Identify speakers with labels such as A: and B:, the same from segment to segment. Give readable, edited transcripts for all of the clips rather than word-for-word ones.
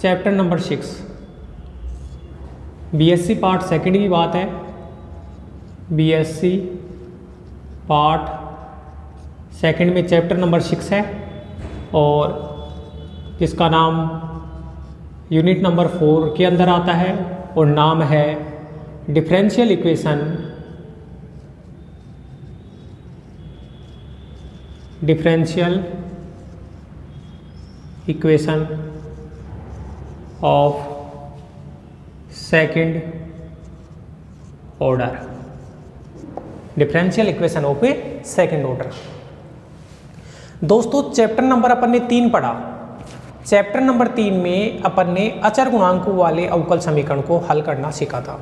A: Chapter number 6 BSc part second की बात है। बीएससी पार्ट सेकंड में चैप्टर नंबर 6 है और जिसका नाम यूनिट नंबर 4 के अंदर आता है और नाम है differential equation. Differential equation of second order. Differential equation of A second order. दोस्तों चैप्टर नंबर अपन ने 3 पढ़ा। चैप्टर नंबर 3 में अपन ने अचर गुणांकों वाले अवकल समीकरण को हल करना सीखा था।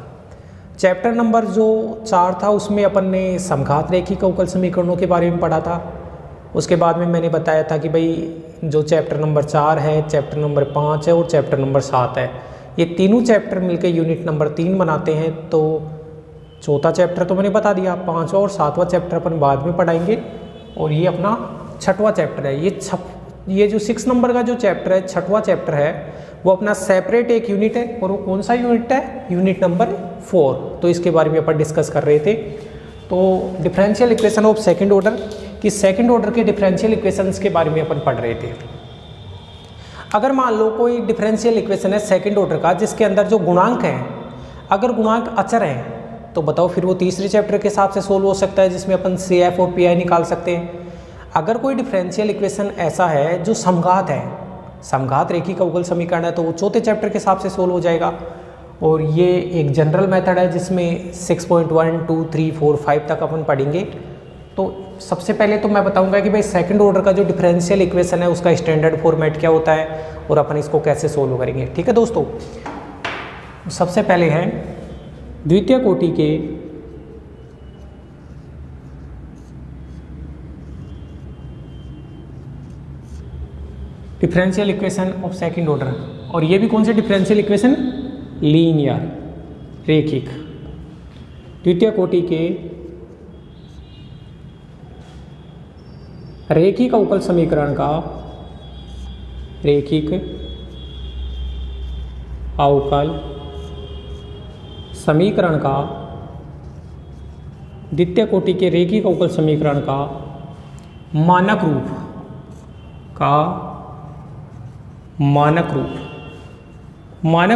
A: चैप्टर नंबर जो 4 था उसमें अपन ने समघात रैखिक अवकल समीकरणों के बारे में पढ़ा था। उसके बाद में मैंने बताया था कि भाई जो चैप्टर नंबर 4 है, चैप्टर नंबर 5 है और चैप्टर नंबर 7 है, ये तीनों चैप्टर मिलकर यूनिट नंबर 3 बनाते हैं। तो चौथा चैप्टर तो मैंने बता दिया, 5वां और 7वां चैप्टर अपन बाद में पढ़ाएंगे और ये अपना 6वां चैप्टर है। ये जो 6 नंबर का जो चैप्टर है, 6वां चैप्टर है, वो अपना सेपरेट एक यूनिट है और वो कौन सा यूनिट है? Unit number 4। तो इसके बारे में अपन डिस्कस कर रहे थे। तो differential equation of second order कि सेकंड ऑर्डर के डिफरेंशियल इक्वेशंस के बारे में अपन पढ़ रहे थे। अगर मान लो कोई डिफरेंशियल इक्वेशन है सेकंड ऑर्डर का जिसके अंदर जो गुणांक हैं, अगर गुणांक अचर हैं तो बताओ फिर वो तीसरे चैप्टर के हिसाब से सोल्व हो सकता है जिसमें अपन CF और PI निकाल सकते हैं। अगर कोई डिफरेंशियल इक्वेशन ऐसा है जो समघात है, समघात रैखिक अवकल समीकरण है, तो वो चौथे चैप्टर के हिसाब से सोल्व हो जाएगा। और ये एक जनरल मेथड है जिसमें 6.1, 2, 3, 4, 5 तक अपन पढ़ेंगे। तो सबसे पहले तो मैं बताऊंगा कि भाई सेकंड ऑर्डर का जो डिफरेंशियल इक्वेशन है उसका स्टैंडर्ड फॉर्मेट क्या होता है और अपन इसको कैसे सोल्व करेंगे। ठीक है दोस्तों, सबसे पहले है द्वितीय कोटि के differential equation of second order. और ये भी कौन से डिफरेंशियल इक्वेशन? लीनियर रैखिक। द्वितीय कोटि के रैखिक अवकल समीकरण का रैखिक अवकल समीकरण का द्वितीय कोटि के रैखिक अवकल समीकरण का मानक रूप मानक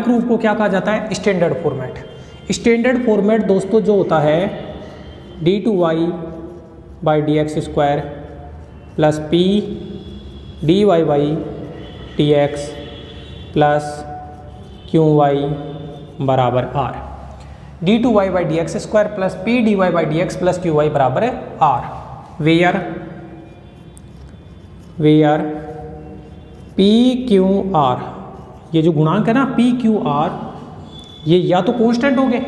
A: रूप को क्या कहा जाता है? Standard format. स्टैंडर्ड फॉर्मेट दोस्तों जो होता है d2y/dx² plus p dy/dx plus qy बराबर r। d2y/dx² plus p dy/dx plus qy बराबर r। Where p q r, ये जो गुणांक है ना p q r, ये या तो कांस्टेंट हो गए,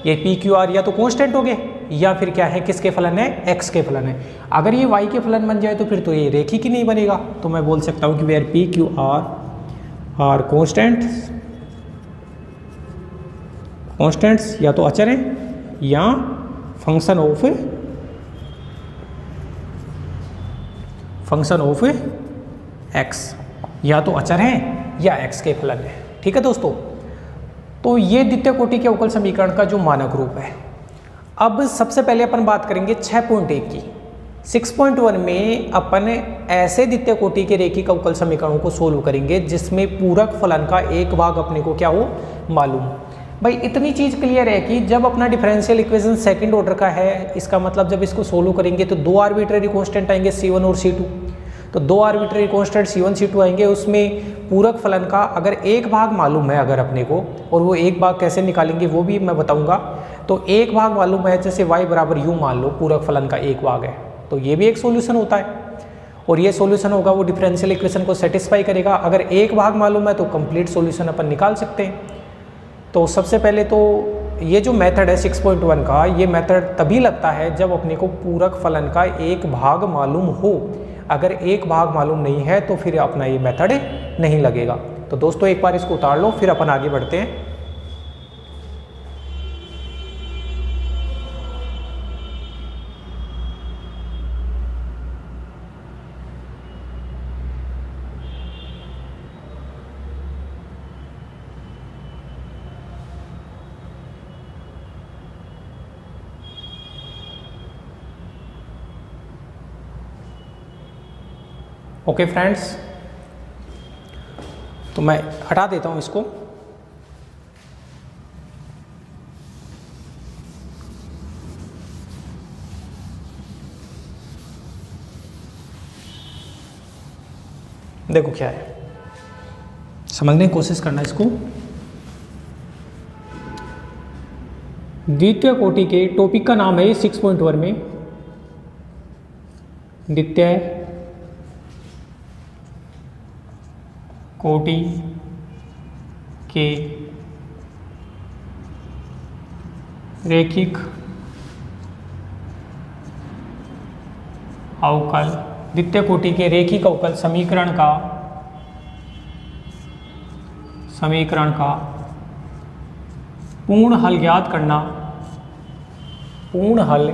A: ये p q r या तो कांस्टेंट हो गए या फिर क्या है, किसके फलन है? x के फलन है। अगर ये y के फलन बन जाए तो फिर तो ये रैखिक ही नहीं बनेगा। तो मैं बोल सकता हूँ कि where p q r are constants या तो अचर हैं या फंक्शन ऑफ x, या तो अचर हैं या x के फलन है। ठीक है दोस्तों, तो ये द्वितीय कोटि के अवकल समीकरण का जो मानक रूप है। अब सबसे पहले अपन बात करेंगे 6.1 की। 6.1 में अपन ऐसे द्वितीय कोटि के रैखिक अवकल समीकरणों को सोल्व करेंगे जिसमें पूरक फलन का एक भाग अपने को क्या हो? मालूम। भाई इतनी चीज क्लियर है कि जब अपना डिफरेंशियल इक्वेशन सेकंड ऑर्डर का है, इसका मतलब जब इसको सोल्व करेंगे तो 2 आर्बिट्रेरी कांस्टेंट आएंगे C1 और C2। तो 2 आर्बिट्रेरी कांस्टेंट C1 C2 आएंगे, उसमें पूरक फलन का अगर एक भाग मालूम है अगर अपने को, और वो एक भाग कैसे निकालेंगे वो भी मैं बताऊंगा। तो एक भाग मालूम है, जैसे y बराबर u मान लो, पूरक फलन का एक भाग है, तो ये भी एक सॉल्यूशन होता है और ये सॉल्यूशन होगा वो डिफरेंशियल इक्वेशन को सेटिस्फाई करेगा। अगर एक भाग मालूम है तो कंप्लीट सॉल्यूशन अपन निकाल सकते हैं। तो सबसे पहले तो ये जो मेथड है 6.1 का, ये मेथड तभी लगता है जब अपने को पूरक फलन का एक भाग मालूम हो। अगर एक भाग मालूम नहीं है तो फिर अपना ये मेथड नहीं लगेगा। तो दोस्तों एक बार इसको उतार लो, फिर अपन आगे बढ़ते हैं। ओके फ्रेंड्स, तो मैं हटा देता हूँ इसको। देखो क्या है, समझने की कोशिश करना इसको। द्वितीय कोटि के टॉपिक का नाम है 6.1 में द्वितीय कोटि के रैखिक अवकल, द्वितीय कोटि के रैखिक अवकल समीकरण का पूर्ण हल ज्ञात करना, पूर्ण हल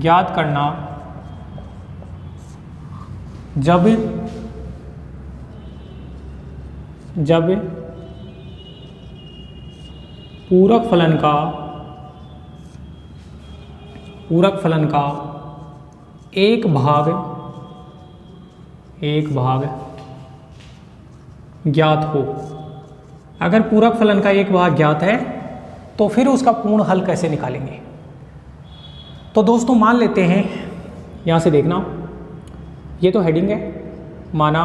A: ज्ञात करना जब पूरक फलन का एक भाग ज्ञात हो। अगर पूरक फलन का एक भाग ज्ञात है तो फिर उसका पूर्ण हल कैसे निकालेंगे। तो दोस्तों मान लेते हैं, यहाँ से देखना, ये तो हेडिंग है, माना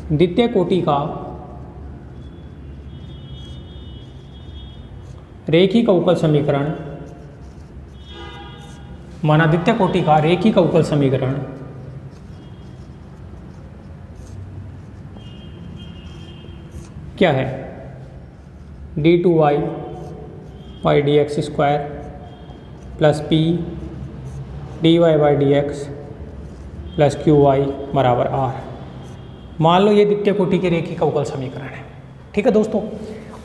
A: द्वितीय कोटि का रैखिक अवकल समीकरण, माना द्वितीय कोटि का रैखिक अवकल समीकरण क्या है, d2y by D X square plus p dy by D X plus Q Y बराबर r। मान लो ये द्वितीय कोटि के रैखिक अवकल समीकरण है, ठीक है दोस्तों।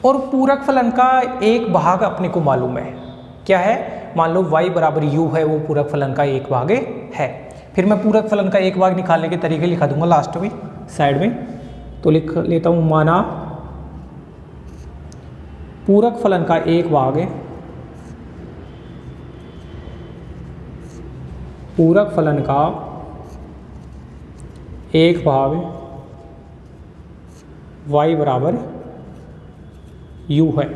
A: और पूरक फलन का एक भाग अपने को मालूम है, क्या है, मान लो y बराबर u है, वो पूरक फलन का एक भाग है। फिर मैं पूरक फलन का एक भाग निकालने के तरीके लिखा दूंगा लास्ट में साइड में, तो लिख लेता हूँ, माना पूरक फलन का एक भाग है, पूरक फलन का एक भाग y बराबर u है।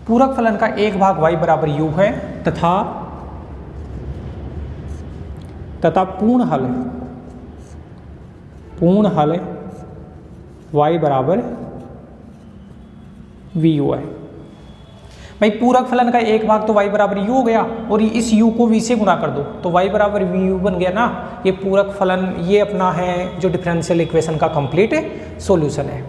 A: पूरक फलन का एक भाग y बराबर u है तथा पूर्ण हल y बराबर vu है। भाई पूरक फलन का एक भाग तो y बराबर u हो गया, और इस u को v से गुणा कर दो तो y बराबर vu बन गया ना। ये पूरक फलन, ये अपना है जो डिफरेंशियल इक्वेशन का कंप्लीट सॉल्यूशन है।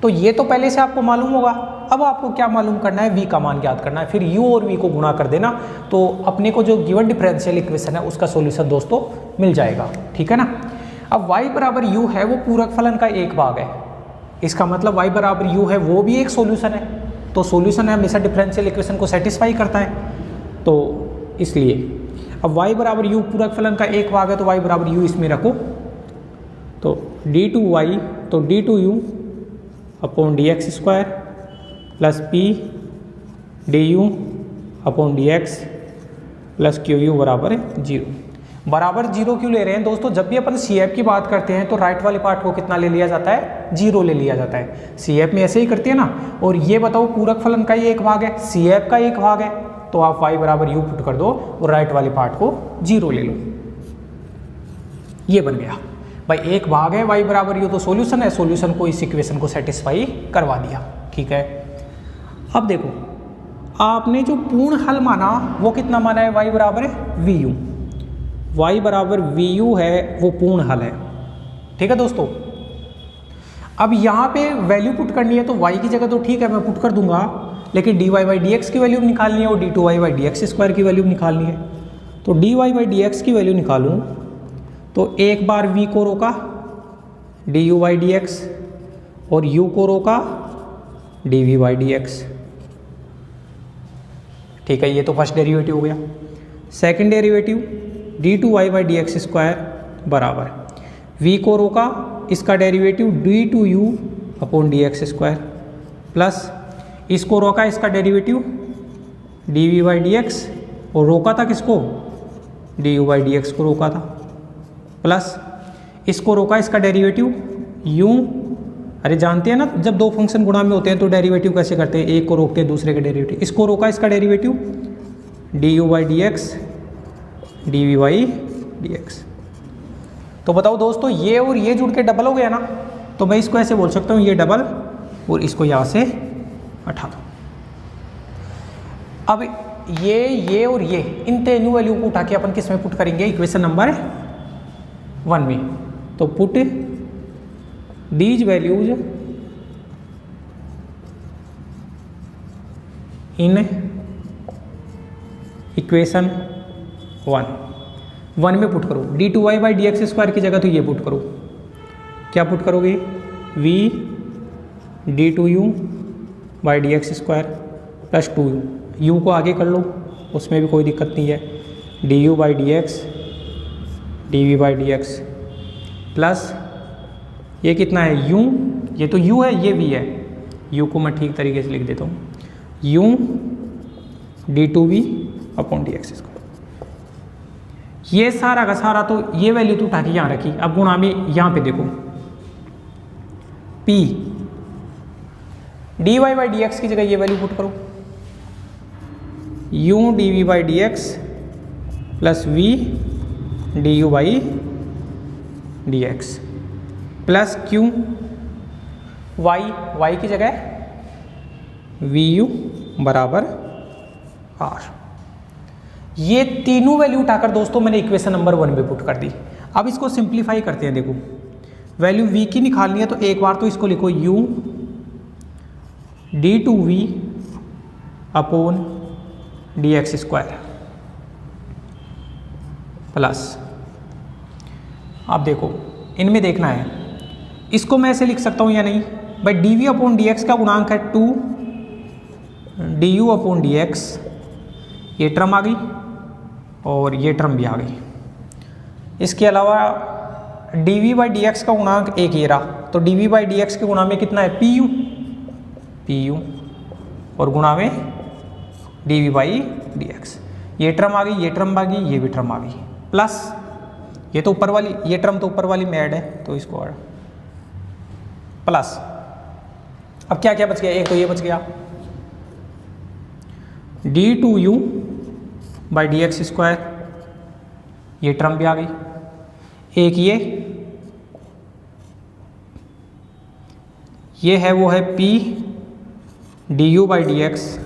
A: तो ये तो पहले से आपको मालूम होगा। अब आपको क्या मालूम करना है, v का मान ज्ञात करना है। फिर u और v को गुणा कर देना, तो अपने को जो गिवन डिफरेंशियल इक्वेशन है उसका सॉल्यूशन दोस्तों मिल जाएगा, ठीक है ना। अब y बराबर u है, वो पूरक फलन का एक भाग है, इसका मतलब y बराबर u है वो भी एक सॉल्यूशन है। तो सॉल्यूशन है हमेशा डिफरेंशियल इक्वेशन को सेटिस्फाई करता है, तो इसलिए अब y बराबर u पूरक फलन का एक भाग है, तो y बराबर u इसमें रखो, तो d2y तो d2u upon D X square plus p du upon D X plus Q U बराबर 0। बराबर 0 क्यों ले रहे हैं दोस्तों, जब भी अपन CF की बात करते हैं तो राइट वाले पार्ट को कितना ले लिया जाता है, 0 ले लिया जाता है। CF में ऐसे ही करते हैं ना। और ये बताओ पूरक फलन का ही एक भाग है, CF का एक भाग है, तो आप y बराबर u पुट कर दो और राइट वाले पार्ट को 0 ले लो, ये बन गया। भाई एक भाग है y बराबर u तो सॉल्यूशन है, सॉल्यूशन को इस इक्वेशन को सेटिस्फाई करवा दिया, ठीक है। अब देखो आपने जो पूर्ण हल माना वो कितना माना है, y बराबर vu, y बराबर vu है वो पूर्ण हल है, ठीक है दोस्तों। अब यहाँ पे वैल्यू पुट करनी है तो y की जगह तो ठीक है मैं पुट कर दूंगा, लेकिन dy बाई डी एक्स की वैल्यू निकालनी है और d2y by D X square की वैल्यू निकालनी है। तो dy बाई डी एक्स की वैल्यू निकालूँ तो एक बार v को रोका du बाई डी एक्स और u को रोका dv बाई डी एक्स, ठीक है। ये तो फर्स्ट डेरिवेटिव हो गया। Second derivative d2y by D X square बराबर v को रोका, इसका derivative d2u upon D X square plus इसको रोका, इसका derivative D V by D X, और रोका था किसको, D U by D X को रोका था, प्लस इसको रोका, इसका डेरिवेटिव यू, अरे जानते हैं ना जब दो फंक्शन गुणा में होते हैं तो डेरिवेटिव कैसे करते हैं, एक को रोकते हैं दूसरे के डेरिवेटिव, इसको रोका, इसका derivative D U by D X D V by D X. तो बताओ दोस्तों, ये और ये जुड़ के डबल हो गया ना, तो मैं इसको ऐसे बोल सकता हूँ ये डबल, और इसको यहाँ से हटा दो। अब ये और ये इन तीनों वैल्यू को उठा के अपन किस में पुट करेंगे, इक्वेशन नंबर 1 में। तो put these values in equation 1 में पुट करो। D two Y by D X square की जगह तो ये पुट करो, क्या पुट करोगे, V D two U by D X square plus 2u, U को आगे कर लो उसमें भी कोई दिक्कत नहीं है, D U by D X D V by D X plus ये कितना है u, ये तो u है ये v है, u को मैं ठीक तरीके से लिख देता हूँ, u D two V upon D X square. ये सारा का सारा तो ये वैल्यू तो उठा के यहाँ रखी, अब गुणा में यहाँ पे देखो p D Y by D X की जगह ये वैल्यू पुट करो, u D V by D X plus v D U by D X plus q y की जगह वी यू बराबर r। ये तीनों वैल्यू उठाकर दोस्तों मैंने इक्वेशन नंबर 1 में पुट कर दी। अब इसको सिंप्लीफाई करते हैं, देखो वैल्यू v की निकालनी है तो एक बार तो इसको लिखो u D two V upon D X square plus, अब देखो इनमें देखना है, इसको मैं ऐसे लिख सकता हूँ या नहीं भाई, D V upon D X का गुणांक है 2 D U upon D X, ये टर्म आ गई और ये टर्म भी आ गई। इसके अलावा D V by D X का गुणांक एक ये रहा, तो D V by D X के गुणा में कितना है पी यू और गुणा में D V by D X, ये टर्म आ गई, ये टर्म आ गई, ये भी टर्म आ गई, प्लस ये तो ऊपर वाली, ये टर्म तो ऊपर वाली में ऐड है तो इसको ऐड प्लस। अब क्या क्या बच गया, एक तो ये बच गया D two U by D X square, ये टर्म भी आ गई, एक ये है वो है p D U by D X,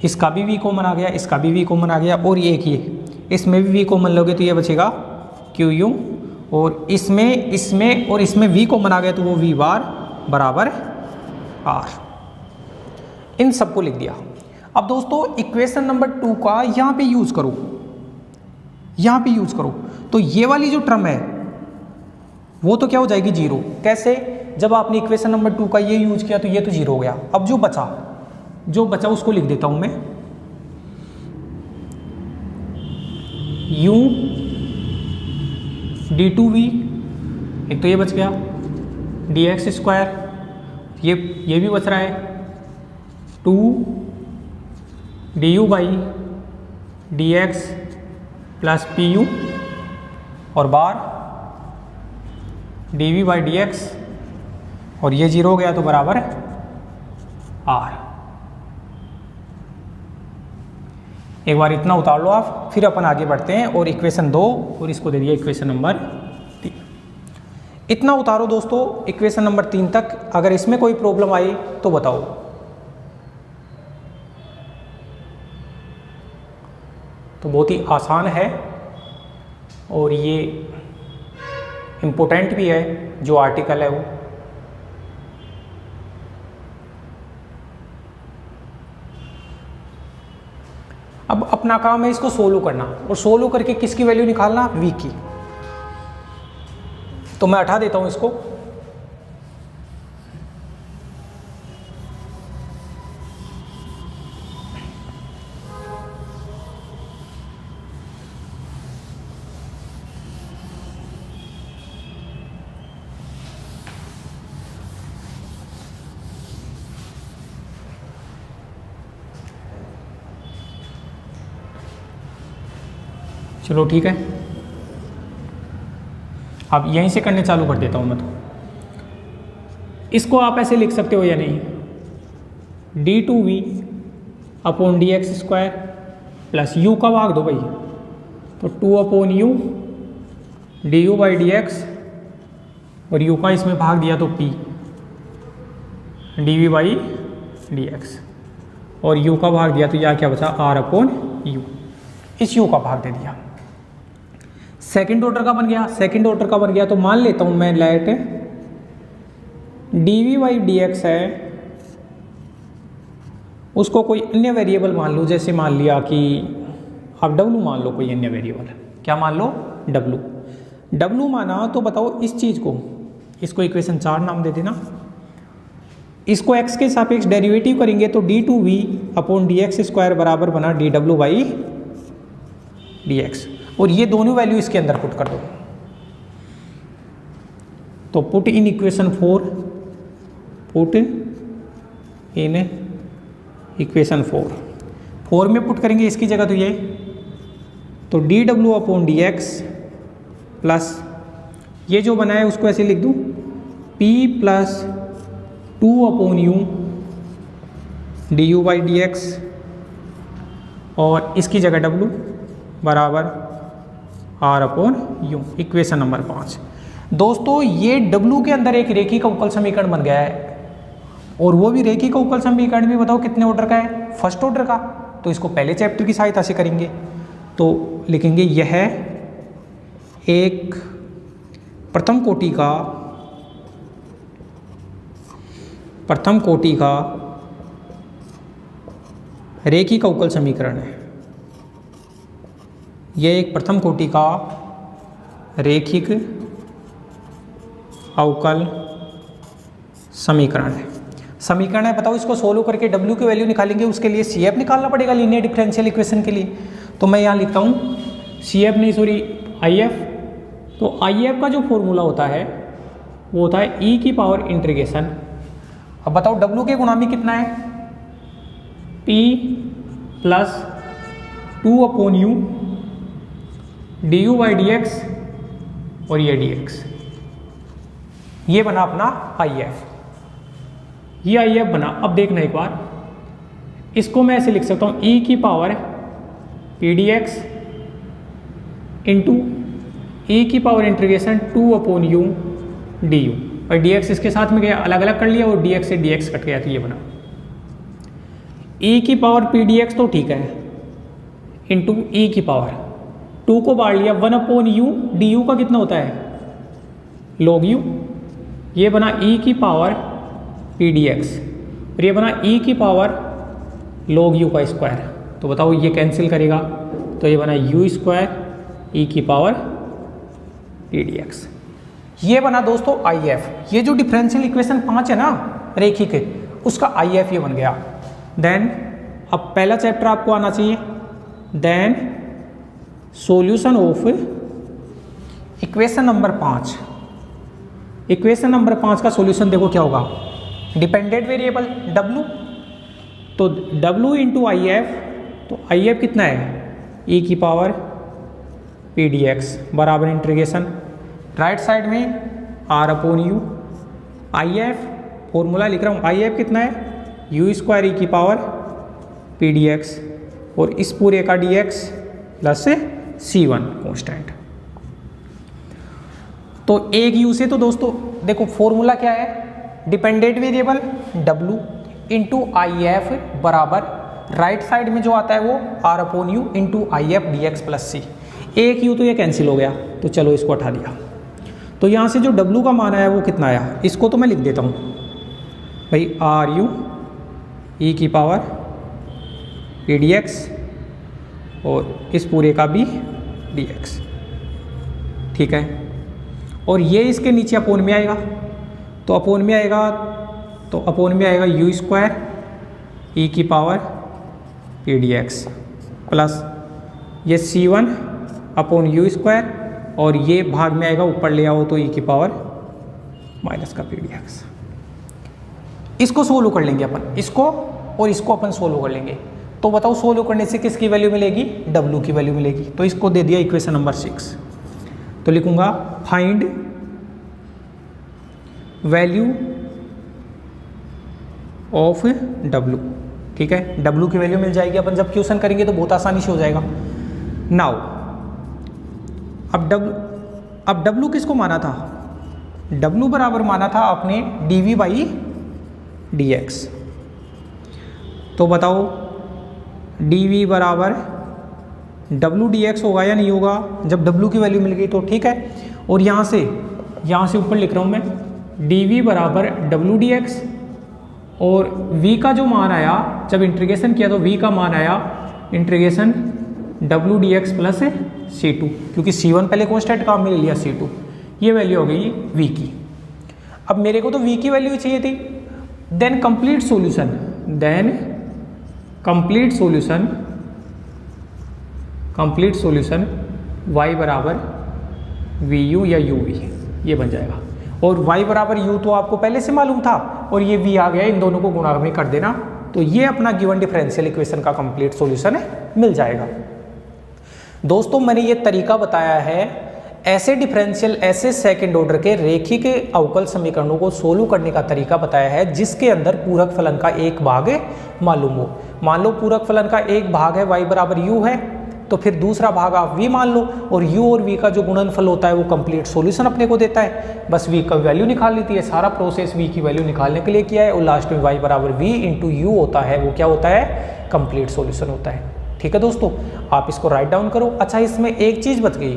A: इसका भी v कॉमन आ गया, इसका भी v कॉमन आ गया, और ये एक ये इसमें भी v कॉमन लोगे तो ये बचेगा क्यू यू, और इसमें और इसमें v कॉमन आ गया तो वो v बार बराबर r। इन सबको लिख दिया। अब दोस्तों इक्वेशन नंबर 2 का यहाँ पे यूज करो, यहाँ पे यूज करो, तो ये वाली जो टर्म है वो तो क्या हो जाएगी 0। कैसे, जब आपने इक्वेशन नंबर 2 का ये यूज किया तो ये तो 0 हो गया। अब जो बचा उसको लिख देता हूं मैं, u डी टू वी, एक तो ये बच गया डी एक्स स्क्वायर, ये भी बच रहा है 2 D U by D X plus P U और bar D V by D X, और ये 0 हो गया तो बराबर r। एक बार इतना उतार लो आप, फिर अपन आगे बढ़ते हैं और इक्वेशन 2 और इसको दे दिया इक्वेशन नंबर 3। इतना उतारो दोस्तों इक्वेशन नंबर 3 तक। अगर इसमें कोई प्रॉब्लम आई तो बताओ। तो बहुत ही आसान है और ये इम्पोर्टेंट भी है जो आर्टिकल है वो। अब अपना काम है इसको सोल्व करना, और सोल्व करके किसकी वैल्यू निकालना, v की। तो मैं हटा देता हूं इसको। चलो ठीक है, अब यहीं से करने चालू कर देता हूँ मैं। तो इसको आप ऐसे लिख सकते हो या नहीं, d2v upon D X square plus u का भाग दो भाई, तो 2 upon U D U by D X, और u का इसमें भाग दिया तो p D V by D X, और u का भाग दिया तो यहाँ क्या बचा r अपॉन यू, इस u का भाग दे दिया। सेकंड ऑर्डर का बन गया, सेकंड ऑर्डर का बन गया तो मान लेता हूँ मैं let D V by D X है, उसको कोई अन्य वेरिएबल मान लो, जैसे मान लिया कि आप w मान लो, कोई अन्य वेरिएबल, क्या मान लो, w माना, तो बताओ इस चीज़ को, इसको इक्वेशन 4 नाम दे देना। इसको x के सापेक्ष डेरिवेटिव करेंगे तो d2v upon D X square बराबर बना dw बाई डी एक्स, और ये दोनों वैल्यू इसके अंदर पुट कर दो। तो put in equation 4, put in equation 4 में पुट करेंगे इसकी जगह तो ये, तो dw upon D X plus ये जो बना है उसको ऐसे लिख दूँ p plus 2 upon U D U by D X, और इसकी जगह w बराबर r upon you, equation number 5। दोस्तों ये w के अंदर एक रेखिक अवकल समीकरण बन गया है, और वो भी रेखिक अवकल समीकरण भी बताओ कितने ऑर्डर का है, फर्स्ट ऑर्डर का। तो इसको पहले चैप्टर की सहायता से करेंगे, तो लिखेंगे यह एक प्रथम कोटि का रेखिक अवकल समीकरण है। यह एक प्रथम कोटि का रेखिक अवकल समीकरण है। समीकरण है, बताओ इसको सोल्व करके w की वैल्यू निकालेंगे, उसके लिए CF निकालना पड़ेगा लीनियर डिफरेंशियल इक्वेशन के लिए। तो मैं यहाँ लिखता हूँ CF नहीं सॉरी IF। तो IF का जो फॉर्मूला होता है वो होता है e की पावर इंटीग्रेशन, अब बताओ w के गुणामी कितना है, p plus 2 upon U D U by D X, और ये dx, ये बना अपना IF, ये IF बना। अब देखना एक बार, इसको मैं ऐसे लिख सकता हूँ e की power P D X into E की पावर integration 2 upon U D U, और डी एक्स इसके साथ में गया, अलग अलग कर लिया, और डी एक्स से डी एक्स कट गया, तो ये बना e की पावर पी डी एक्स, तो ठीक है, इंटू ई की पावर 2 को बाढ़ लिया 1 अपॉन यू डी यू का कितना होता है, log u, ये बना e की पावर पी डी एक्स, और ये बना e की पावर log u का स्क्वायर। तो बताओ ये कैंसिल करेगा, तो ये बना u स्क्वायर e की पावर पी डी एक्स। ये बना दोस्तों IF। ये जो डिफरेंशियल इक्वेशन 5 है ना रेखिक, उसका IF ये बन गया। देन अब पहला चैप्टर आपको आना चाहिए, then solution of equation number 5। Equation number 5 का सॉल्यूशन देखो क्या होगा, डिपेंडेंट वेरिएबल w, तो w इंटू IF, तो IF कितना है e की पावर पी डी एक्स बराबर इंटीग्रेशन, राइट साइड में r upon U, IF formula लिख रहा हूँ, IF कितना है u स्क्वायर e की पावर पी डी एक्स, और इस पूरे का dx प्लस C1 कॉन्स्टेंट। तो एक u से, तो दोस्तों देखो फॉर्मूला क्या है, dependent variable w into IF बराबर राइट साइड में जो आता है वो r upon you into IF dx plus c। एक u तो ये कैंसिल हो गया, तो चलो इसको हटा दिया। तो यहाँ से जो w का मान आया वो कितना आया, इसको तो मैं लिख देता हूँ भाई ru e की पावर पी डी एक्स, और इस पूरे का भी dx, ठीक है। और ये इसके नीचे अपोन में आएगा, तो अपोन में आएगा, तो अपोन में आएगा u स्क्वायर e की power P D X plus ये C1 अपॉन यू स्क्वायर, और ये भाग में आएगा, ऊपर ले आओ तो e की पावर माइनस का पी डी एक्स। इसको सोल्व कर लेंगे अपन, इसको और इसको अपन सोल्व कर लेंगे। तो बताओ सोल्व करने से किसकी वैल्यू मिलेगी, डब्ल्यू की वैल्यू मिलेगी। तो इसको दे दिया इक्वेशन नंबर 6। तो लिखूंगा फाइंड वैल्यू ऑफ डब्ल्यू। ठीक है, डब्ल्यू की वैल्यू मिल जाएगी। अपन जब क्वेश्चन करेंगे तो बहुत आसानी से हो जाएगा। नाउ अब डब्ल्यू किसको माना था, डब्ल्यू बराबर माना था आपने डीवी बाई डी एक्स। तो बताओ dv बराबर डब्ल्यू डी एक्स होगा या नहीं होगा। जब w की वैल्यू मिल गई तो ठीक है। और यहाँ से ऊपर लिख रहा हूँ मैं dv बराबर डब्ल्यू डी एक्स, और v का जो मान आया जब इंटीग्रेशन किया तो v का मान आया integration W D X plus C2, क्योंकि C1 पहले कॉन्स्टेंट काम में ले लिया, C2 ये वैल्यू हो गई v की। अब मेरे को तो v की वैल्यू चाहिए थी। देन कंप्लीट सॉल्यूशन y बराबर vu या uv ये बन जाएगा। और y बराबर u तो आपको पहले से मालूम था, और ये v आ गया, इन दोनों को गुणा में कर देना, तो ये अपना गिवन डिफरेंशियल इक्वेशन का कंप्लीट सॉल्यूशन मिल जाएगा। दोस्तों मैंने ये तरीका बताया है ऐसे डिफरेंशियल, ऐसे सेकंड ऑर्डर के रेखिक अवकल समीकरणों को सोल्व करने का तरीका बताया है जिसके अंदर पूरक फलन का एक भाग मालूम हो। मान लो पूरक फलन का एक भाग है y बराबर u है, तो फिर दूसरा भाग आप v मान लो, और u और v का जो गुणनफल होता है वो कंप्लीट सॉल्यूशन अपने को देता है। बस v का वैल्यू निकाल लेती है, सारा प्रोसेस v की वैल्यू निकालने के लिए किया है, और लास्ट में y बराबर v इंटू यू होता है, वो क्या होता है, कंप्लीट सॉल्यूशन होता है। ठीक है दोस्तों, आप इसको राइट डाउन करो। अच्छा, इसमें एक चीज़ बच गई,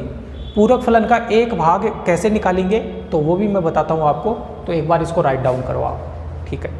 A: पूरक फलन का एक भाग कैसे निकालेंगे, तो वो भी मैं बताता हूँ आपको। तो एक बार इसको राइट डाउन करो आप। ठीक है,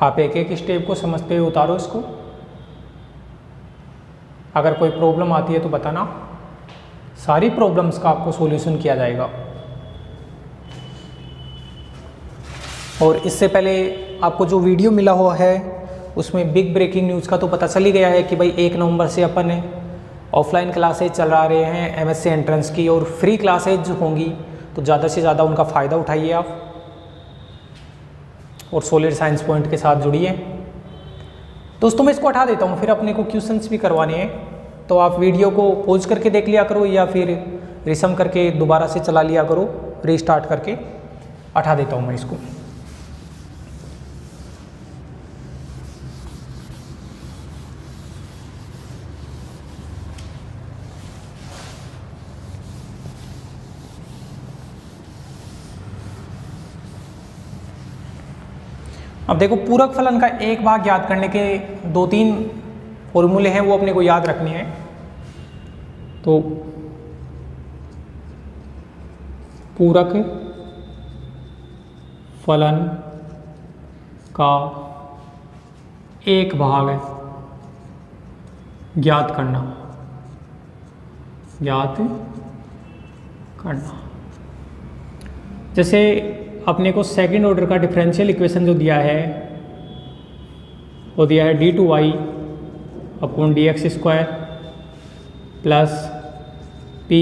A: आप एक एक स्टेप को समझते हुए उतारो इसको। अगर कोई प्रॉब्लम आती है तो बताना, सारी प्रॉब्लम्स का आपको सॉल्यूशन किया जाएगा। और इससे पहले आपको जो वीडियो मिला हुआ है उसमें बिग ब्रेकिंग न्यूज़ का तो पता चल ही गया है कि भाई 1 नवंबर से अपन ऑफलाइन क्लासेज चला रहे हैं MSc एंट्रेंस की, और फ्री क्लासेज होंगी, तो ज़्यादा से ज़्यादा उनका फ़ायदा उठाइए आप, और सॉलिड साइंस पॉइंट के साथ जुड़िए। दोस्तों मैं इसको हटा देता हूँ, फिर अपने को क्वेश्चंस भी करवाने हैं, तो आप वीडियो को पॉज करके देख लिया करो, या फिर रिसम करके दोबारा से चला लिया करो, रीस्टार्ट करके। हटा देता हूँ मैं इसको। अब देखो, पूरक फलन का एक भाग ज्ञात करने के 2-3 फॉर्मूले हैं, वो अपने को याद रखने हैं। तो पूरक फलन का एक भाग ज्ञात करना, जैसे अपने को सेकंड ऑर्डर का डिफरेंशियल इक्वेशन जो दिया है वो दिया है d2y upon dx square plus p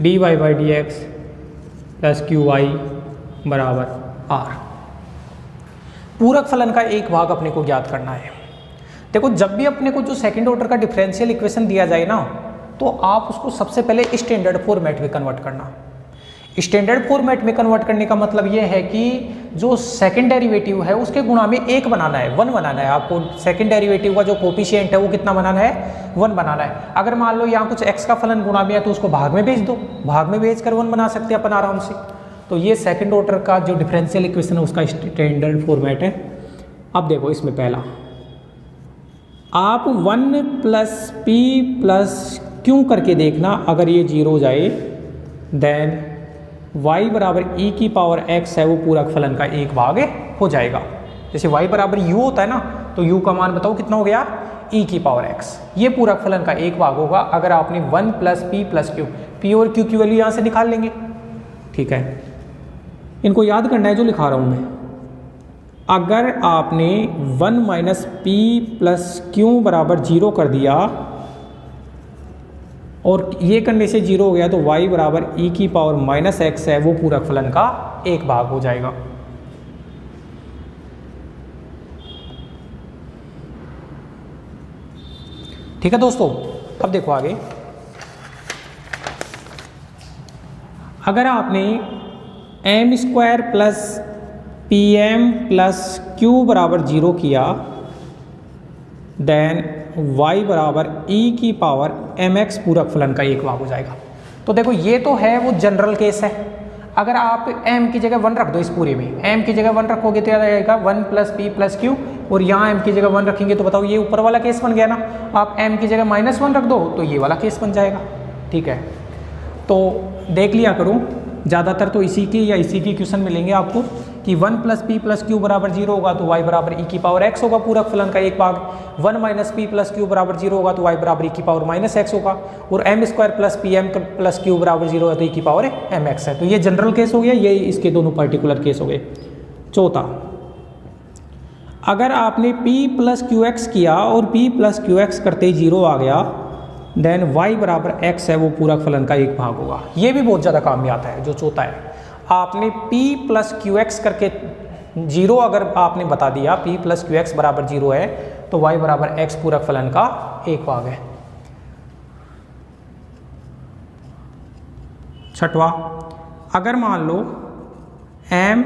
A: dy by dx plus qy बराबर r। पूरक फलन का एक भाग अपने को ज्ञात करना है। देखो, जब भी अपने को जो सेकंड ऑर्डर का डिफरेंशियल इक्वेशन दिया जाए ना, तो आप उसको सबसे पहले स्टैंडर्ड फॉर्मेट में कन्वर्ट करना। स्टैंडर्ड फॉर्मेट में कन्वर्ट करने का मतलब ये है कि जो सेकंड डेरिवेटिव है उसके गुणा में 1 बनाना है, 1 बनाना है। आपको सेकंड डेरिवेटिव का जो कोफिशिएंट है वो कितना बनाना है, 1 बनाना है। अगर मान लो यहाँ कुछ x का फलन गुणा में है तो उसको भाग में भेज दो, भाग में भेज कर 1 बना सकते हैं अपन आराम से। तो ये सेकंड ऑर्डर का जो डिफरेंशियल इक्वेशन है उसका स्टैंडर्ड फॉर्मेट है। अब देखो, इसमें पहला आप 1 प्लस p प्लस क्यों करके देखना, अगर ये 0 हो जाए देन y बराबर e की पावर x है वो पूरक फलन का एक भाग हो जाएगा। जैसे y बराबर u होता है ना, तो u का मान बताओ कितना हो गया, e की पावर x। ये पूरक फलन का एक भाग होगा अगर आपने 1 plus P plus Q, P और क्यू की वैल्यू यहाँ से निकाल लेंगे। ठीक है, इनको याद करना है जो लिखा रहा हूँ मैं। अगर आपने 1 माइनस पी प्लस क्यू बराबर 0 कर दिया और ये करने से 0 हो गया, तो y बराबर e की पावर माइनस x है वो पूरक फलन का एक भाग हो जाएगा। ठीक है दोस्तों, अब देखो आगे। अगर आपने M square plus P M plus Q बराबर 0 किया, देन y बराबर e की पावर mx पूरक फलन का एक भाग हो जाएगा। तो देखो ये तो है वो जनरल केस है। अगर आप m की जगह 1 रख दो, इस पूरे में m की जगह 1 रखोगे तो याद आएगा 1 प्लस पी प्लस क्यू, और यहाँ m की जगह 1 रखेंगे तो बताओ ये ऊपर वाला केस बन गया ना। आप m की जगह -1 रख दो तो ये वाला केस बन जाएगा। ठीक है, तो देख लिया करो, ज़्यादातर तो इसी की क्वेश्चन मिलेंगे आपको कि 1 प्लस पी प्लस क्यू बराबर 0 होगा तो y बराबर e की पावर x होगा पूरक फलन का एक भाग, 1 माइनस पी प्लस क्यू बराबर 0 होगा तो y बराबर e की पावर माइनस x होगा, और M square plus P M plus Q बराबर 0 है तो e की पावर एम एक्स है। तो ये जनरल केस हो गया, ये इसके दोनों पर्टिकुलर केस हो गए। चौथा, अगर आपने p प्लस क्यू एक्स किया और p प्लस क्यू एक्स करते ही 0 आ गया, देन y बराबर x है वो पूरक फलन का एक भाग होगा। ये भी बहुत ज़्यादा काम में आता है। जो चौथा है, आपने p प्लस क्यू एक्स करके 0 अगर आपने बता दिया p प्लस क्यू एक्स बराबर 0 है तो y बराबर x पूरक फलन का एक भाग है। छठवा, अगर मान लो m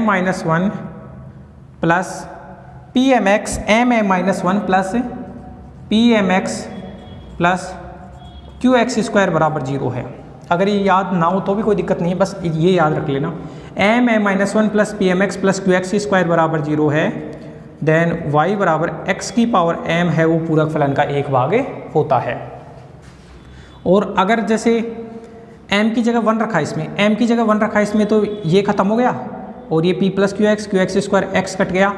A: minus 1 plus P M X m-1 plus P M X plus Q X square बराबर 0 है। अगर ये याद ना हो तो भी कोई दिक्कत नहीं है, बस ये याद रख लेना, m-1 plus P M X plus Q X square बराबर 0 है, देन y बराबर x की पावर m है वो पूरक फलन का एक भाग होता है। और अगर जैसे m की जगह 1 रखा इसमें, m की जगह 1 रखा इसमें, तो ये खत्म हो गया और ये p plus Q X square x cut गया,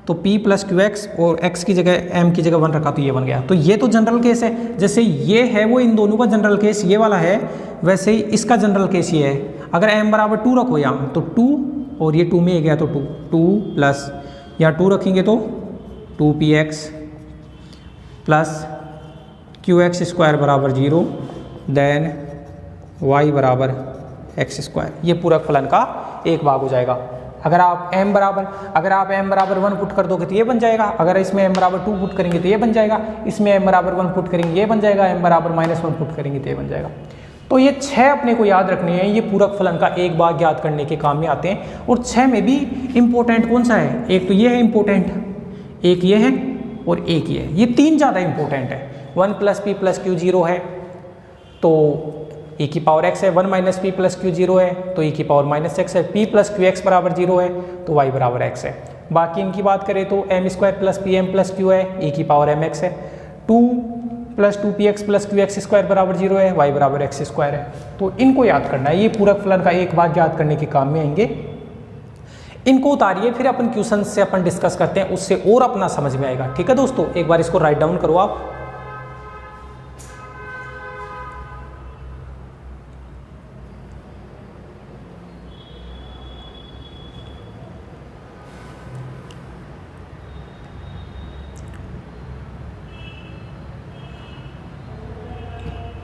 A: तो p प्लस क्यू एक्स और x की जगह m की जगह 1 रखा तो ये बन गया। तो ये तो जनरल केस है, जैसे ये है वो इन दोनों का जनरल केस ये वाला है, वैसे ही इसका जनरल केस ये है। अगर m बराबर 2 रखो यहाँ तो 2 और ये 2 में गया तो 2 प्लस यहाँ 2 रखेंगे तो 2px plus Q X square बराबर 0, देन y बराबर x स्क्वायर, ये पूरक फलन का एक भाग हो जाएगा। अगर आप m बराबर 1 पुट कर दोगे तो ये बन जाएगा, अगर इसमें m बराबर 2 पुट करेंगे तो ये बन जाएगा, इसमें m बराबर 1 पुट करेंगे ये बन जाएगा, m बराबर -1 पुट करेंगे तो ये बन जाएगा। तो ये 6 अपने को याद रखने हैं, ये पूरक फलन का एक भाग याद करने के काम में आते हैं। और 6 में भी इंपॉर्टेंट कौन सा है, एक तो ये है इंपॉर्टेंट, एक ये है और एक ये है, ये 3 ज़्यादा इंपॉर्टेंट है। 1 प्लस पी प्लस क्यू 0 है तो e की पावर x है, 1 माइनस पी प्लस क्यू 0 है तो e की पावर माइनस x है, p प्लस क्यू एक्स बराबर 0 है तो y बराबर x है। बाकी इनकी बात करें तो M square plus P M plus Q है, e की पावर एम एक्स है, 2 plus 2px plus Q X square बराबर 0 है, y बराबर x स्क्वायर है। तो इनको याद करना है, ये पूरक फलन का एक भाग याद करने के काम में आएंगे। इनको उतारिए, फिर अपन क्वेश्चन से अपन डिस्कस करते हैं, उससे और अपना समझ में आएगा। ठीक है दोस्तों, एक बार इसको राइट डाउन करो आप।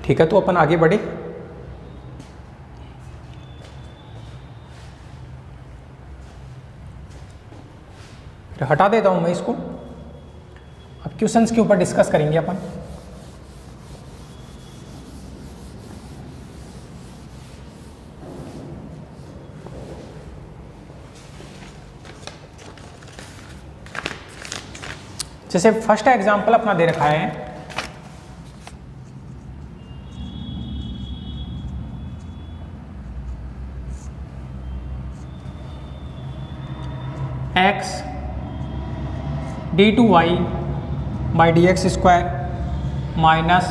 A: ठीक है, तो अपन आगे बढ़े। फिर हटा देता हूं मैं इसको, अब क्वेश्चंस के ऊपर डिस्कस करेंगे अपन। जैसे फर्स्ट एग्जांपल अपना दे रखा है, x d2y by D X square minus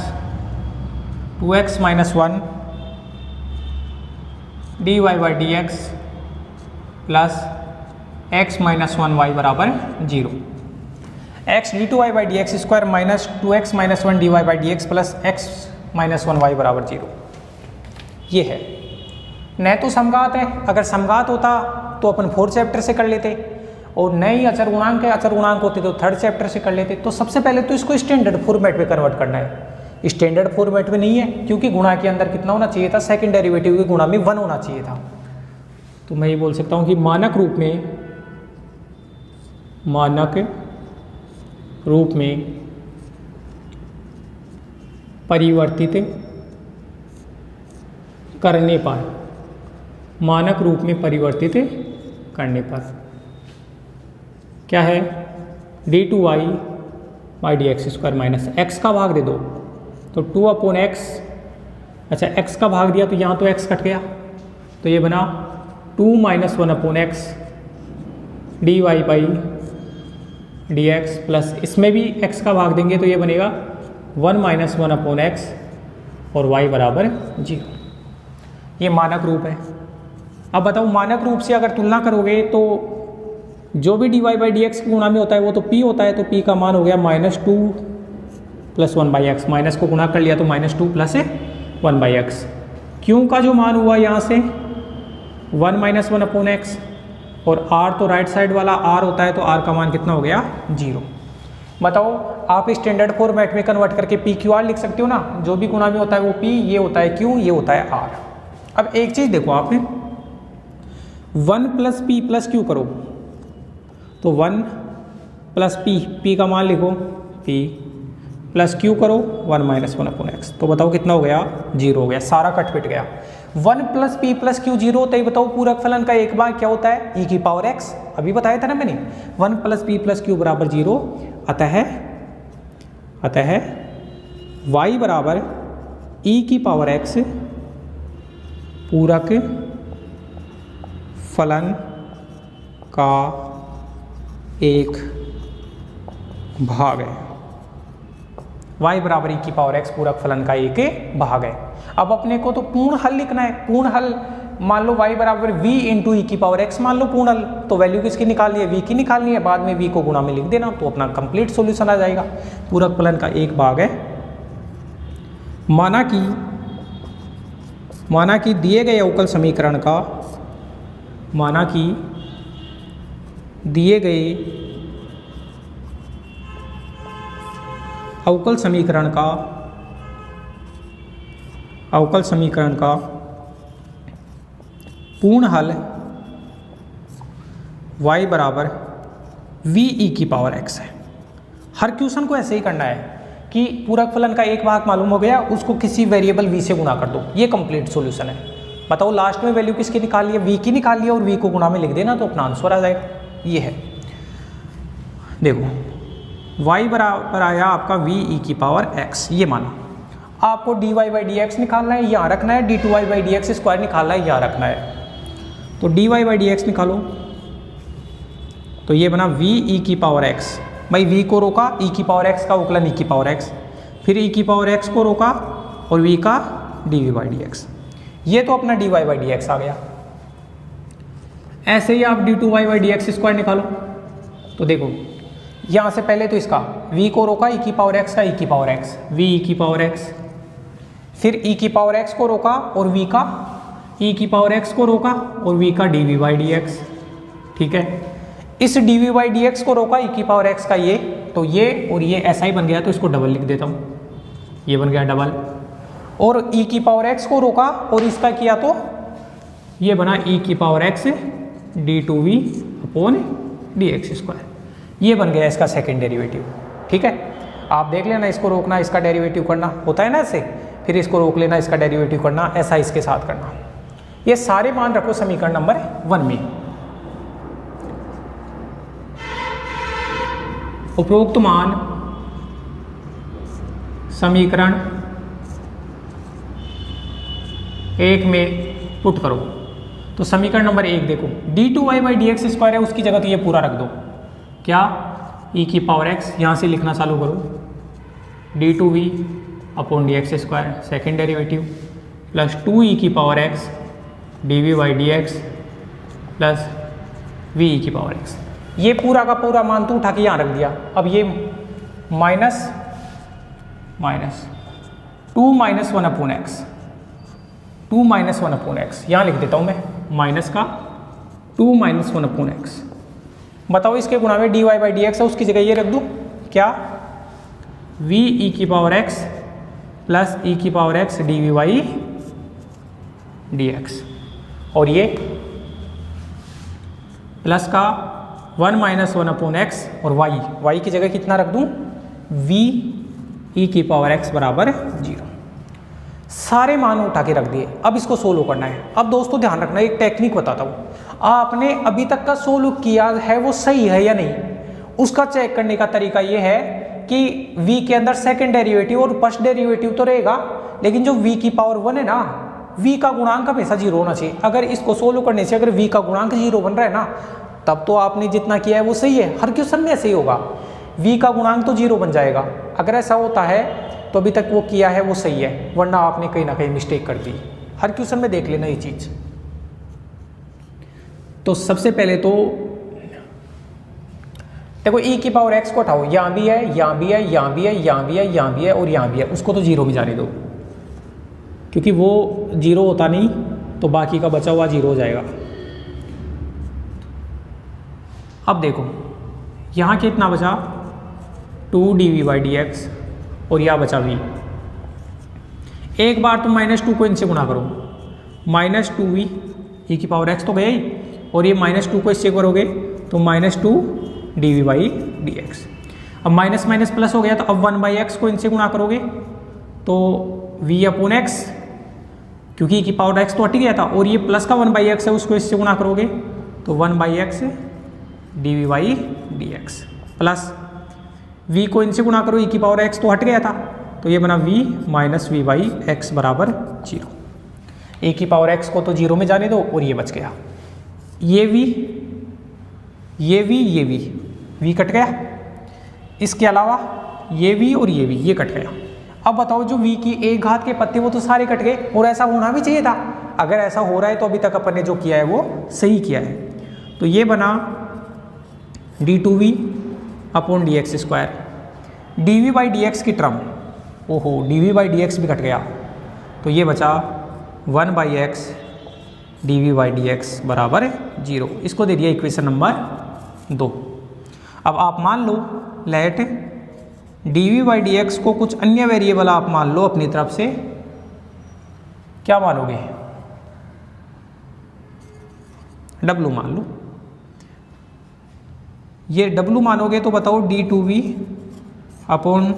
A: 2x minus 1 D Y by D X plus X minus 1y बराबर 0। X D two Y by D X square minus 2x minus 1 D Y by D X plus X minus 1y बराबर 0। ये है न तो समघात है, अगर समघात होता तो अपन 4th चैप्टर से कर लेते, और नई अचर गुणांक है, अचर गुणांक होते तो 3rd चैप्टर से कर लेते। तो सबसे पहले तो इसको स्टैंडर्ड फॉर्मेट में कन्वर्ट करना है। स्टैंडर्ड फॉर्मेट में नहीं है क्योंकि गुणा के अंदर कितना होना चाहिए था, सेकंड डेरिवेटिव के गुणा में 1 होना चाहिए था। तो मैं ये बोल सकता हूँ कि मानक रूप में परिवर्तित करने पर, मानक रूप में परिवर्तित करने पर क्या है, D two Y by D X square minus X का भाग दे दो तो 2 अपॉन एक्स, अच्छा एक्स का भाग दिया तो यहाँ तो एक्स कट गया, तो ये बना 2 minus 1 upon X D Y by D X plus इसमें भी एक्स का भाग देंगे तो ये बनेगा 1 माइनस 1 अपॉन एक्स और y बराबर 0। ये मानक रूप है। अब बताओ मानक रूप से अगर तुलना करोगे तो जो भी D Y by D X गुणा में होता है वो तो p होता है, तो p का मान हो गया -2 प्लस 1 बाई एक्स, माइनस को गुणा कर लिया तो -2 प्लस 1 बाई एक्स। क्यों का जो मान हुआ यहाँ से 1 माइनस 1 अपॉन एक्स, और r तो राइट साइड वाला r होता है तो r का मान कितना हो गया 0। बताओ आप स्टैंडर्ड फॉर्मेट में कन्वर्ट करके पी क्यू आर लिख सकते हो ना, जो भी गुणा में होता है वो p, ये होता है q, ये होता है r। अब एक चीज़ देखो आप 1 प्लस पी प्लस क्यू करो तो 1 प्लस पी का मान लिखो p प्लस क्यू करो 1 माइनस 1 अपॉन एक्स, तो बताओ कितना हो गया 0 हो गया, सारा कट पिट गया। 1 प्लस पी प्लस क्यू 0 होता है, बताओ पूरक फलन का एक भाग क्या होता है e की पावर x, अभी बताया था ना मैंने 1 प्लस पी प्लस क्यू बराबर 0। अतः y बराबर e की पावर x पूरक फलन का एक भाग है। y बराबर e की पावर x पूरक फलन का एक भाग है। अब अपने को तो पूर्ण हल लिखना है। पूर्ण हल मान लो y बराबर v इंटू ई की पावर x मान लो पूर्ण हल, तो वैल्यू किसकी निकालनी है, v की निकालनी है, बाद में v को गुणा में लिख देना तो अपना कंप्लीट सॉल्यूशन आ जाएगा। पूरक फलन का एक भाग है। माना कि दिए गए अवकल समीकरण का, माना कि दिए गए अवकल समीकरण का पूर्ण हल y बराबर v e की पावर x है। हर क्वेश्चन को ऐसे ही करना है कि पूरक फलन का एक भाग मालूम हो गया, उसको किसी वेरिएबल v से गुणा कर दो, ये कंप्लीट सॉल्यूशन है। बताओ लास्ट में वैल्यू किसकी निकाल ली है, v की निकाल ली है, और v को गुणा में लिख देना तो अपना आंसर आ जाएगा। ये है, देखो y बराबर आया आपका v e की पावर x, ये माना। आपको dy बाई डी एक्स निकालना है, यहाँ रखना है, d2y by D X square निकालना है, यहाँ रखना है। तो dy बाई डी एक्स निकालो तो ये बना v e की पावर x, भाई v को रोका, e की पावर x का उकलन e की पावर x, फिर e की पावर x को रोका और v का dy बाई डी एक्स। ये तो अपना dy बाई डी एक्स आ गया। ऐसे ही आप d2y by D X square निकालो तो देखो यहाँ से पहले तो इसका v को रोका, e की पावर x का e की पावर x, v e की पावर x, फिर e की पावर x को रोका और v का e की पावर x को रोका और v का dv बाई डी एक्स। ठीक है, इस dv बाई डी एक्स को रोका e की पावर x का ये, तो ये और ये ऐसा ही बन गया, तो इसको डबल लिख देता हूँ, ये बन गया डबल। और e की पावर x को रोका और इसका किया तो ये बना e की power x d2v upon D X square, ये बन गया इसका सेकेंड डेरिवेटिव। ठीक है, आप देख लेना, इसको रोकना इसका डेरिवेटिव करना होता है ना ऐसे, फिर इसको रोक लेना इसका डेरिवेटिव करना, ऐसा इसके साथ करना। ये सारे मान रखो समीकरण नंबर 1 में। उपरोक्त मान समीकरण 1 में पुट करो। तो समीकरण नंबर 1 देखो, d2y by D X square है, उसकी जगह तो ये पूरा रख दो, क्या e की पावर x, यहाँ से लिखना चालू करो d2v upon D X square second derivative plus 2e की power x
B: dv/dx plus V E की पावर एक्स।
A: ये पूरा का पूरा मान तो उठा के यहाँ रख दिया। अब ये minus 2 - 1 upon x, 2 - 1 upon x यहाँ लिख देता हूँ मैं, माइनस का 2 - 1 अपॉन एक्स। बताओ इसके गुणा में dy/dx है, उसकी जगह ये रख दूँ क्या,
B: वी ई की पावर एक्स प्लस ई की पावर एक्स dv/dx,
A: और ये
B: प्लस का 1 - 1 अपॉन एक्स और
A: y की जगह कितना रख दूँ,
B: वी ई की पावर एक्स बराबर
A: 0। सारे मान उठा के रख दिए। अब इसको सोल्व करना है। अब दोस्तों ध्यान रखना, एक टेक्निक बताता हूँ, आपने अभी तक का सोल्व किया है वो सही है या नहीं, उसका चेक करने का तरीका ये है कि v के अंदर सेकंड डेरिवेटिव और फर्स्ट डेरिवेटिव तो रहेगा, लेकिन जो v की पावर 1 है ना, v का गुणांक हमेशा 0 होना चाहिए। अगर इसको सोल्व करने से अगर v का गुणांक 0 बन रहा है ना, तब तो आपने जितना किया है वो सही है। हर क्वेश्चन में ऐसे ही होगा, v का गुणांक तो 0 बन जाएगा। अगर ऐसा होता है तो अभी तक वो किया है वो सही है, वरना आपने कहीं ना कहीं मिस्टेक कर दी। हर क्वेश्चन में देख लेना ये चीज।
B: तो सबसे पहले तो
A: देखो e की पावर x को हटाओ, यहाँ भी है, यहाँ भी है, यहाँ भी है, यहाँ भी है, यहाँ भी है और यहाँ भी है, उसको तो 0 में जाने दो,
B: क्योंकि वो 0 होता नहीं तो बाकी का बचा हुआ 0 हो जाएगा। अब देखो यहाँ कितना बचा, 2 dv/dx और यहाँ बचा v। एक बार तुम -2 को इनसे गुणा करो, -2v ई की पावर x तो गया ही, और ये -2 को इससे करोगे तो -2 dv/dx। अब माइनस माइनस प्लस हो गया, तो अब 1/x को इनसे गुणा करोगे तो v अपॉन x, क्योंकि की पावर x तो हट गया था, और ये प्लस का 1/x है उसको इससे गुणा करोगे तो 1/x dv/dx, प्लस v को इनसे गुणा करो, e की पावर x तो हट गया था, तो ये बना v - v/x बराबर 0।
A: e की पावर x को तो 0 में जाने दो और ये बच गया।
B: ये v, ये v, ये v कट गया। इसके अलावा ये v और ये v, ये कट गया।
A: अब बताओ जो v की एक घात के पत्ते वो तो सारे कट गए, और ऐसा होना भी चाहिए था। अगर ऐसा हो रहा है तो अभी तक अपन ने जो किया है वो सही किया है।
B: तो ये बना d2v अपॉन dx²,
A: dv/dx की टर्म, ओहो dv/dx भी कट गया,
B: तो ये बचा 1/x dv/dx बराबर 0। इसको दे दिया इक्वेशन नंबर 2। अब आप मान लो लेट dv/dx को कुछ अन्य वेरिएबल आप मान लो अपनी तरफ से,
A: क्या मानोगे,
B: w मान लो। ये w मानोगे तो बताओ d2v अपॉन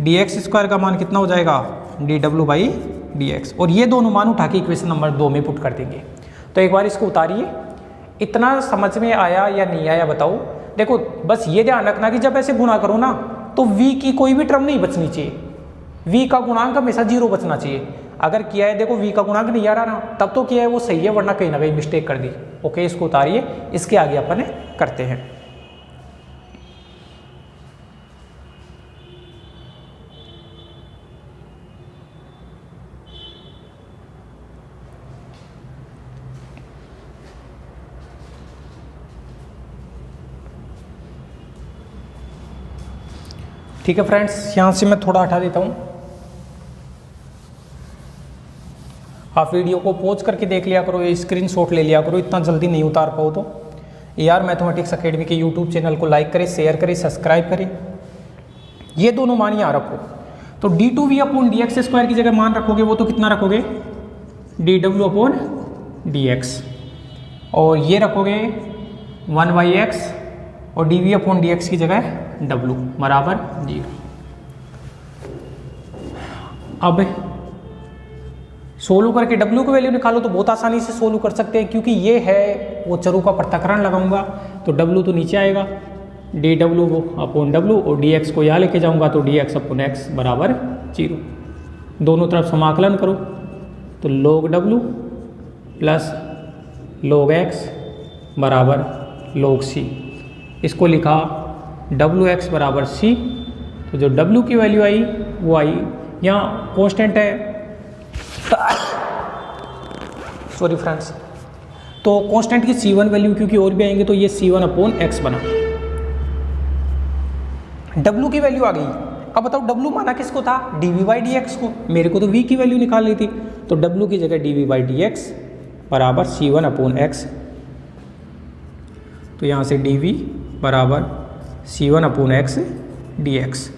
B: dx² का मान कितना हो जाएगा, dw/dx, और ये दोनों मान उठा के इक्वेशन नंबर 2 में पुट कर देंगे।
A: तो एक बार इसको उतारिए, इतना समझ में आया या नहीं आया बताओ। देखो बस ये ध्यान रखना कि जब ऐसे गुणा करो ना तो v की कोई भी टर्म नहीं बचनी चाहिए, v का गुणांक हमेशा 0 बचना चाहिए। अगर किया है देखो v का गुणांक नहीं आ रहा ना, तब तो किया है वो सही है, वरना कहीं ना कहीं मिस्टेक कर दी। ओके, इसको उतारिए, इसके आगे अपन करते हैं। ठीक है फ्रेंड्स, यहाँ से मैं थोड़ा हटा देता हूँ, आप वीडियो को पॉज करके देख लिया करो, ये स्क्रीनशॉट ले लिया करो, इतना जल्दी नहीं उतार पाओ तो। AR मैथमेटिक्स अकेडमी के यूट्यूब चैनल को लाइक करें, शेयर करें, सब्सक्राइब करें। ये दोनों मान यहाँ रखो, तो d2v अपॉन dx² की जगह मान रखोगे वो तो कितना रखोगे, dw अपॉन dx, और ये रखोगे 1/x और dv अपॉन dx की जगह w बराबर 0। अब सोल्व करके w की वैल्यू निकालो तो बहुत आसानी से सोल्व कर सकते हैं, क्योंकि ये है वो चरों का पृथक्करण लगाऊंगा तो w तो नीचे आएगा, dw अपॉन w, और dx को यहाँ लेके जाऊंगा तो dx अपॉन x बराबर 0। दोनों तरफ समाकलन करो तो log w plus log x बराबर log c। इसको लिखा wx बराबर c, तो जो w की वैल्यू आई वो आई, यहाँ कांस्टेंट है सॉरी फ्रेंड्स, तो कांस्टेंट की C1 वैल्यू क्योंकि और भी आएंगे तो ये C1/x बना। W की वैल्यू आ गई। अब बताओ W माना किसको था, dv/dx को, मेरे को तो v की वैल्यू निकाल ली थी, तो W की जगह dv/dx बराबर C1/x, तो यहाँ से dv बराबर C1/x dx।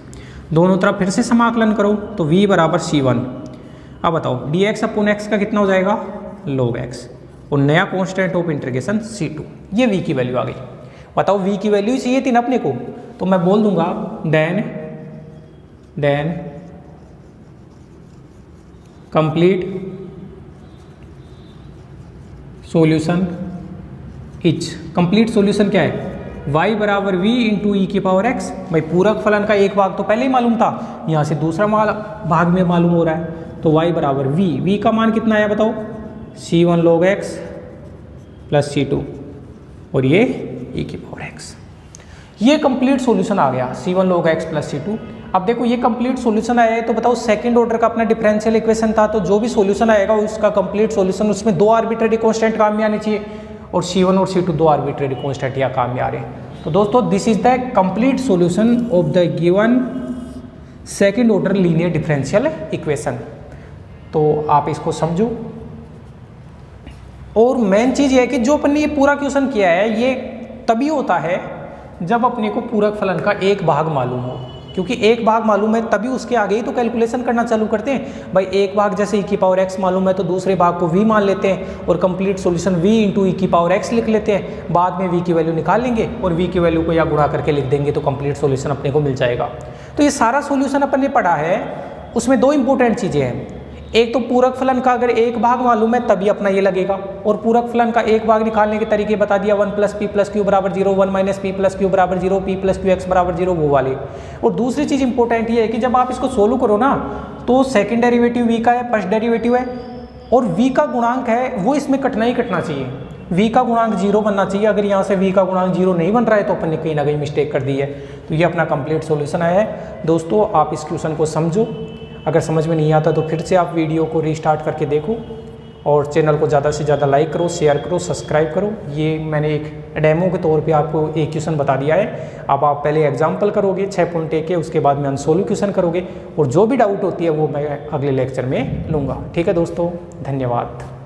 A: दोनों तरफ फिर से समाकलन करो तो v बराबर C1। अब बताओ dx/x का कितना हो जाएगा, log x, और नया कांस्टेंट ऑफ इंटीग्रेशन C2, ये v की वैल्यू आ गई। बताओ v की वैल्यू चाहिए थी ना अपने को, तो मैं बोल दूंगा then complete solution is, complete solution क्या है, y बराबर v इंटू ई की पावर x। भाई पूरक फलन का एक भाग तो पहले ही मालूम था, यहाँ से दूसरा भाग में मालूम हो रहा है, तो y बराबर v का मान कितना आया बताओ, C1 log x plus C2, और ये e की पावर x। ये कंप्लीट सॉल्यूशन आ गया, C1 log x plus C2। अब देखो ये कंप्लीट सॉल्यूशन आया है, तो बताओ सेकंड ऑर्डर का अपना डिफरेंशियल इक्वेशन था, तो जो भी सॉल्यूशन आएगा उसका कंप्लीट सॉल्यूशन, उसमें 2 आर्बिट्रेरी कांस्टेंट काम में आने चाहिए, और C1 और C2 2 आर्बिट्रेरी कांस्टेंट यहाँ काम में आ रहे हैं। तो दोस्तों this is the complete solution of the given second order linear differential equation. तो आप इसको समझो, और मेन चीज़ ये है कि जो अपन ने ये पूरा क्वेश्चन किया है ये तभी होता है जब अपने को पूरक फलन का एक भाग मालूम हो, क्योंकि एक भाग मालूम है तभी उसके आगे ही तो कैलकुलेशन करना चालू करते हैं। भाई एक भाग जैसे e की पावर x मालूम है तो दूसरे भाग को v मान लेते हैं और complete solution v into E की पावर x लिख लेते हैं, बाद में v की वैल्यू निकाल लेंगे और v की वैल्यू को या गुणा करके लिख देंगे तो कंप्लीट सॉल्यूशन अपने को मिल जाएगा। तो ये सारा सॉल्यूशन अपन ने पढ़ा है, उसमें 2 इंपॉर्टेंट चीज़ें हैं, एक तो पूरक फलन का अगर एक भाग मालूम है तभी अपना ये लगेगा, और पूरक फलन का एक भाग निकालने के तरीके बता दिया, 1 + p + q बराबर 0, 1 - p + q बराबर 0, p + qx बराबर 0, वो वाले। और दूसरी चीज़ इंपॉर्टेंट ये है कि जब आप इसको सोल्व करो ना तो सेकंड डेरिवेटिव v का है, फर्स्ट डेरिवेटिव है, और v का गुणांक है वो इसमें कटना ही कटना चाहिए, v का गुणांक 0 बनना चाहिए। अगर यहाँ से v का गुणांक 0 नहीं बन रहा है तो अपन ने कहीं ना कहीं मिस्टेक कर दी है। तो ये अपना कंप्लीट सॉल्यूशन आया है। दोस्तों आप इस क्वेश्चन को समझो, अगर समझ में नहीं आता तो फिर से आप वीडियो को रीस्टार्ट करके देखो, और चैनल को ज़्यादा से ज़्यादा लाइक करो, शेयर करो, सब्सक्राइब करो। ये मैंने एक डेमो के तौर पे आपको एक क्वेश्चन बता दिया है। अब आप पहले एग्जाम्पल करोगे 6.1 के, उसके बाद में अनसोल्व क्वेश्चन करोगे, और जो भी डाउट होती है वो मैं अगले लेक्चर में लूँगा। ठीक है दोस्तों, धन्यवाद।